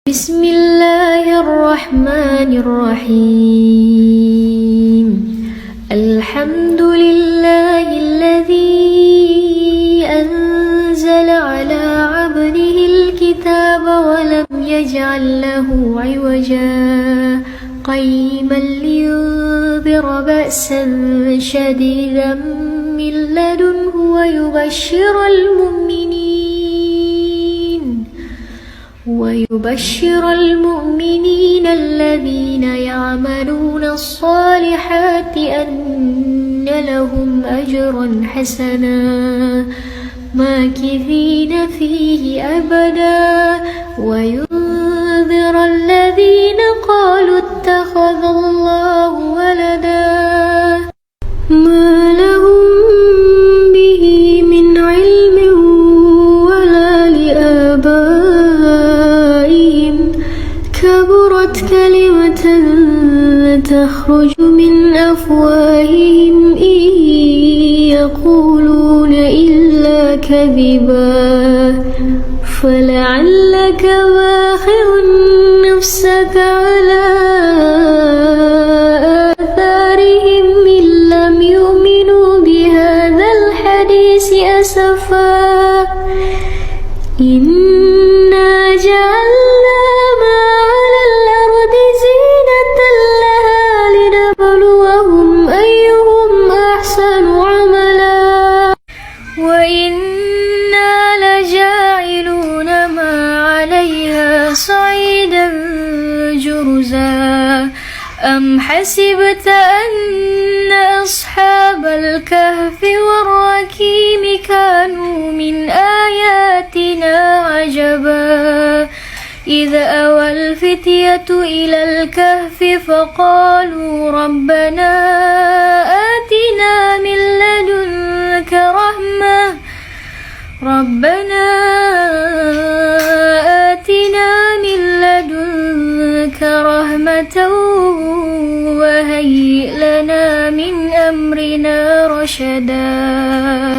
بسم الله الرحمن الرحيم. الحمد لله الذي أنزل على عبده الكتاب ولم يجعل له عوجا قيما لينذر بأسا شديدا من لدنه ويبشر المؤمنين الذين يعملون الصالحات أن لهم أجرا حسنا ماكثين فيه أبدا وينذر الذين قالوا اتخذ الله ولدا ما لهم به من علم ولا لآبائهم كبرت كلمة تخرج من أفواههم إن يقولون إلا كذبا فلعلك باخع نفسك على آثارهم إن لم يؤمنوا بهذا الحديث أسفا إنا جعلنا ما على الأرض زينة لها لنبلوهم أيهم أحسن عملا وإنا لجاعلون ما عليها صعيدا جرزا أم حسبت أن أصحاب الكهف والرقيم كانوا من آياتنا عجبا إذ أوى الفتية إلى الكهف فقالوا ربنا آتنا من لدنك رحمة وهيئ لنا من أمرنا رشدا.